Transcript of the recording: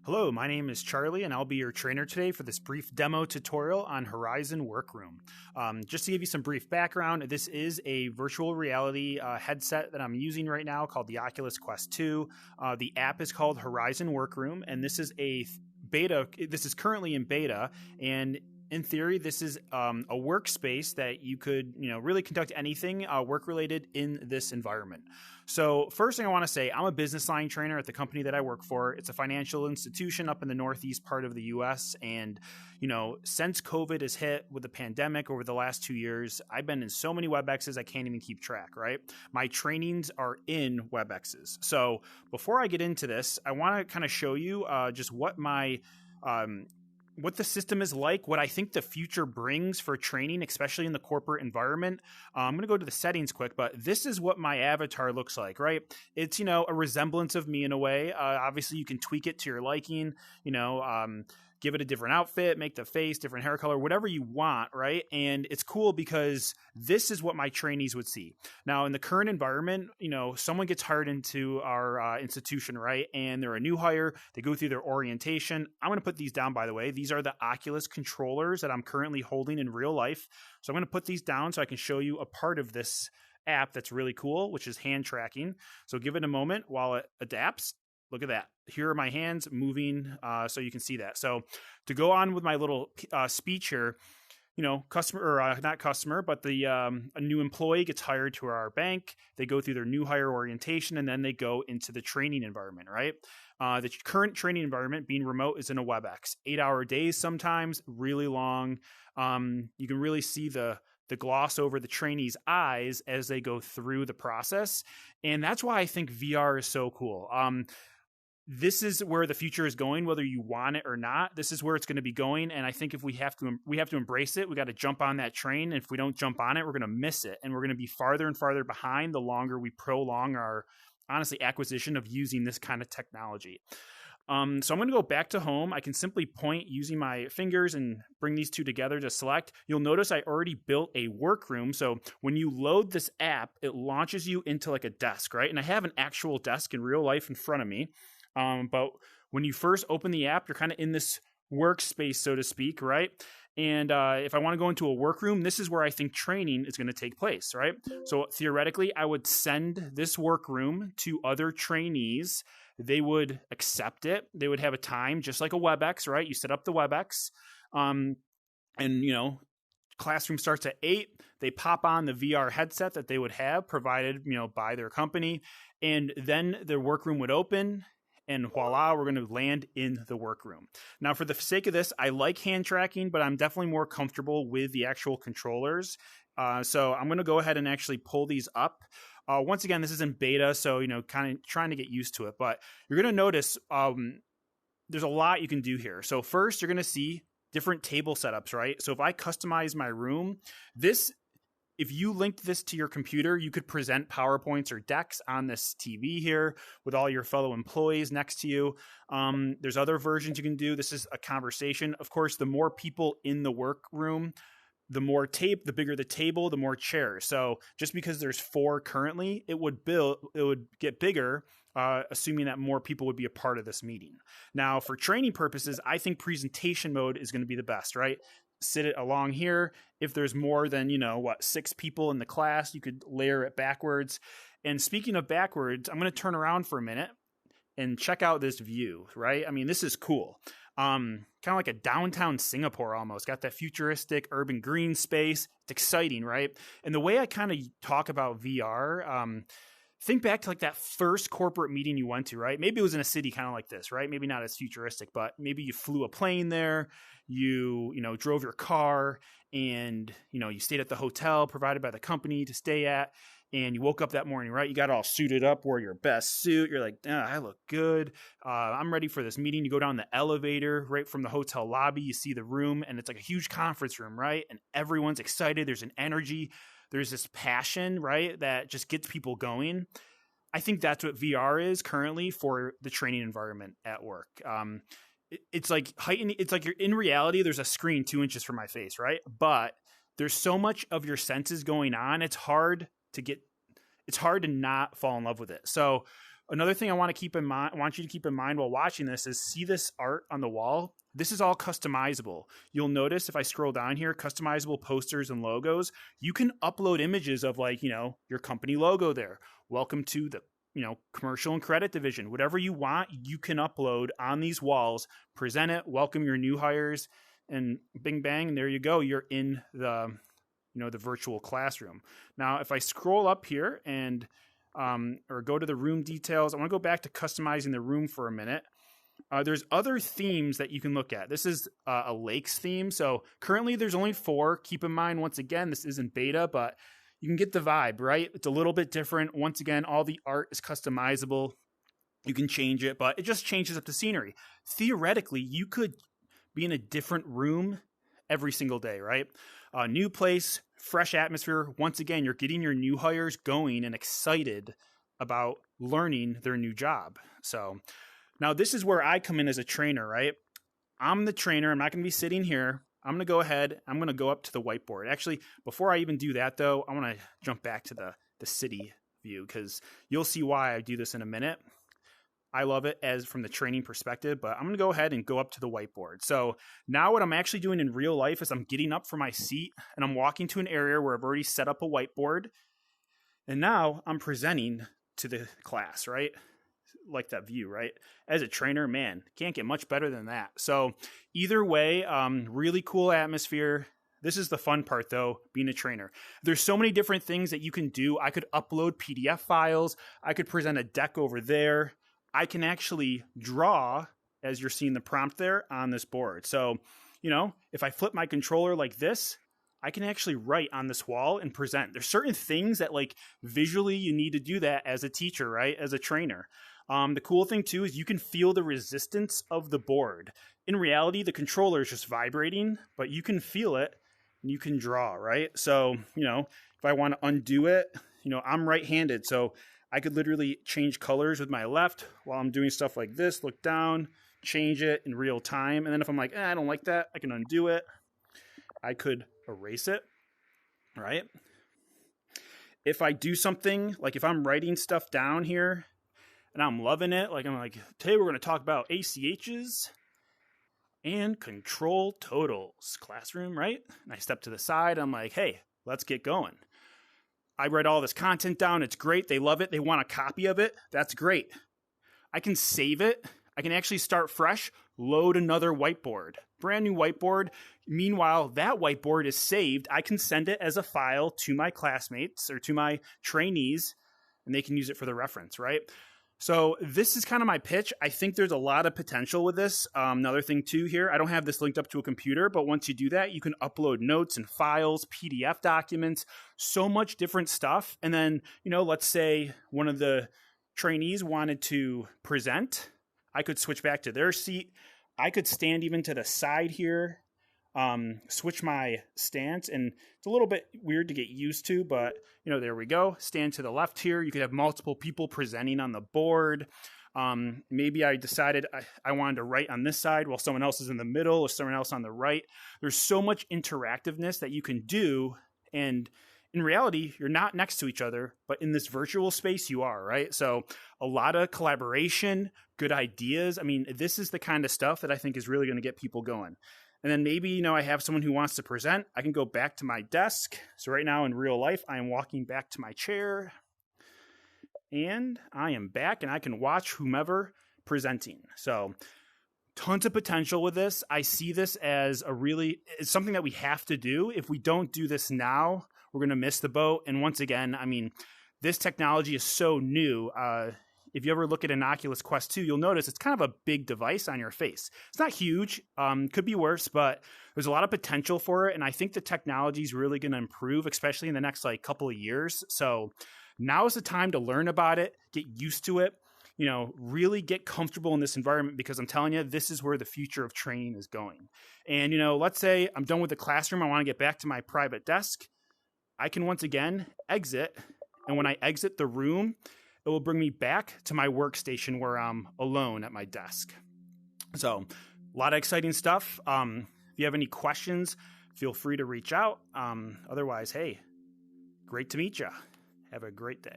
Hello, my name is Charlie, and I'll be your trainer today for this brief demo tutorial on Horizon Workroom. Just to give you some brief background, this is a virtual reality headset that I'm using right now called the Oculus Quest 2. The app is called Horizon Workroom, and this is a beta. This is currently in beta, and in theory, this is a workspace that you could, really conduct anything work-related in this environment. So first thing I want to say, I'm a business line trainer at the company that I work for. It's a financial institution up in the northeast part of the U.S. And, since COVID has hit with the pandemic over the last 2 years, I've been in so many WebExes I can't even keep track, right? My trainings are in WebExes. So before I get into this, I want to kind of show you just what my what the system is like, what I think the future brings for training, especially in the corporate environment. I'm going to go to the settings quick, but this is what my avatar looks like, right? It's, a resemblance of me in a way. Obviously, you can tweak it to your liking, give it a different outfit, make the face, different hair color, whatever you want, right? And it's cool because this is what my trainees would see. Now, in the current environment, someone gets hired into our institution, right? And they're a new hire. They go through their orientation. I'm going to put these down, by the way. These are the Oculus controllers that I'm currently holding in real life. So I'm going to put these down so I can show you a part of this app that's really cool, which is hand tracking. So give it a moment while it adapts. Look at that. Here are my hands moving so you can see that. So to go on with my little speech here, customer or not customer, but a new employee gets hired to our bank. They go through their new hire orientation, and then they go into the training environment, right? The current training environment, being remote, is in a WebEx. 8-hour days sometimes, really long. You can really see the gloss over the trainees' eyes as they go through the process. And that's why I think VR is so cool. This is where the future is going, whether you want it or not. This is where it's going to be going. And I think if we have to embrace it, we got to jump on that train. And if we don't jump on it, we're going to miss it. And we're going to be farther and farther behind the longer we prolong our, honestly, acquisition of using this kind of technology. So I'm going to go back to home. I can simply point using my fingers and bring these two together to select. You'll notice I already built a workroom. So when you load this app, it launches you into like a desk, right? And I have an actual desk in real life in front of me. But when you first open the app, you're kind of in this workspace, so to speak, right? And if I want to go into a workroom, this is where I think training is going to take place, right? So theoretically, I would send this workroom to other trainees. They would accept it. They would have a time, just like a WebEx, right? You set up the WebEx, and classroom starts at 8. They pop on the VR headset that they would have provided, by their company, and then their workroom would open. And voila, we're going to land in the workroom. Now, for the sake of this, I like hand tracking, but I'm definitely more comfortable with the actual controllers. So I'm going to go ahead and actually pull these up. Once again, this is in beta, so, kind of trying to get used to it. But you're going to notice there's a lot you can do here. So first, you're going to see different table setups, right? So if I customize my room, if you linked this to your computer, you could present PowerPoints or decks on this TV here with all your fellow employees next to you. There's other versions you can do. This is a conversation. Of course, the more people in the workroom, the bigger the table, the more chairs. So just because there's 4 currently, it would get bigger, assuming that more people would be a part of this meeting. Now, for training purposes, I think presentation mode is going to be the best, right? Sit it along here. If there's more than, 6 people in the class, you could layer it backwards. And speaking of backwards, I'm going to turn around for a minute and check out this view, right? I mean, this is cool. Kind of like a downtown Singapore almost. Got that futuristic urban green space. It's exciting, right? And the way I kind of talk about VR, think back to like that first corporate meeting you went to, right? Maybe it was in a city kind of like this, right? Maybe not as futuristic, but maybe you flew a plane there, you drove your car, and, you stayed at the hotel provided by the company to stay at, and you woke up that morning, right? You got all suited up, wore your best suit. You're like, I look good. I'm ready for this meeting. You go down the elevator right from the hotel lobby. You see the room, and it's like a huge conference room, right? And everyone's excited. There's an energy. There's this passion, right, that just gets people going. I think that's what VR is currently for the training environment at work. It's like heightened. It's like you're in reality. There's a screen 2 inches from my face, right? But there's so much of your senses going on. It's hard to not fall in love with it. So Another thing I want you to keep in mind while watching this is see this art on the wall. This is all customizable. You'll notice if I scroll down here, customizable posters and logos, you can upload images of like, your company logo there. Welcome to the, commercial and credit division. Whatever you want, you can upload on these walls, present it, welcome your new hires, and bing, bang, and there you go. You're in the, the virtual classroom. Now, if I scroll up here and or go to the room details, I want to go back to customizing the room for a minute. There's other themes that you can look at. This is a lakes theme. So currently there's only 4. Keep in mind, once again, this isn't beta, but you can get the vibe, right? It's a little bit different. Once again, all the art is customizable. You can change it, but it just changes up the scenery. Theoretically, you could be in a different room every single day, right? A new place, fresh atmosphere. Once again, you're getting your new hires going and excited about learning their new job. So now this is where I come in as a trainer, right? I'm the trainer. I'm not going to be sitting here. I'm going to go ahead. I'm going to go up to the whiteboard. Actually, before I even do that, though, I want to jump back to the city view because you'll see why I do this in a minute. I love it as from the training perspective, but I'm going to go ahead and go up to the whiteboard. So now what I'm actually doing in real life is I'm getting up from my seat and I'm walking to an area where I've already set up a whiteboard. And now I'm presenting to the class, right? Like that view, right? As a trainer, man, can't get much better than that. So either way, really cool atmosphere. This is the fun part though, being a trainer. There's so many different things that you can do. I could upload PDF files. I could present a deck over there. I can actually draw, as you're seeing the prompt there, on this board. So, if I flip my controller like this, I can actually write on this wall and present. There's certain things that like visually you need to do that as a teacher, right? As a trainer. The cool thing too is you can feel the resistance of the board. In reality, the controller is just vibrating, but you can feel it and you can draw, right? So, if I want to undo it, I'm right-handed. So I could literally change colors with my left while I'm doing stuff like this, look down, change it in real time. And then if I'm like, I don't like that, I can undo it. I could erase it, right? If I do something, like if I'm writing stuff down here and I'm loving it, like I'm like, today we're going to talk about ACHs and control totals, classroom, right? And I step to the side, I'm like, hey, let's get going. I write all this content down. It's great. They love it. They want a copy of it. That's great. I can save it. I can actually start fresh, load another whiteboard, brand new whiteboard. Meanwhile, that whiteboard is saved. I can send it as a file to my classmates or to my trainees, and they can use it for the reference, right? So this is kind of my pitch. I think there's a lot of potential with this. Another thing too here, I don't have this linked up to a computer, but once you do that, you can upload notes and files, PDF documents, so much different stuff. And then, let's say one of the trainees wanted to present. I could switch back to their seat. I could stand even to the side here, switch my stance, and it's a little bit weird to get used to, but there we go. Stand to the left here. You could have multiple people presenting on the board. Maybe I decided I wanted to write on this side while someone else is in the middle or someone else on the right. There's so much interactiveness that you can do. And in reality, you're not next to each other, but in this virtual space, you are, right? So a lot of collaboration, good ideas. I mean, this is the kind of stuff that I think is really going to get people going. And then maybe, I have someone who wants to present. I can go back to my desk. So right now in real life, I am walking back to my chair. And I am back and I can watch whomever presenting. So tons of potential with this. I see this as it's something that we have to do. If we don't do this now, we're going to miss the boat. And once again, this technology is so new. If you ever look at an Oculus Quest 2, you'll notice it's kind of a big device on your face. It's not huge, could be worse, but there's a lot of potential for it. And I think the technology is really going to improve, especially in the next couple of years. So now is the time to learn about it, get used to it, really get comfortable in this environment, because I'm telling you, this is where the future of training is going. And, let's say I'm done with the classroom. I want to get back to my private desk. I can once again exit. And when I exit the room, it will bring me back to my workstation where I'm alone at my desk. So a lot of exciting stuff. If you have any questions, feel free to reach out. Otherwise, hey, great to meet you. Have a great day.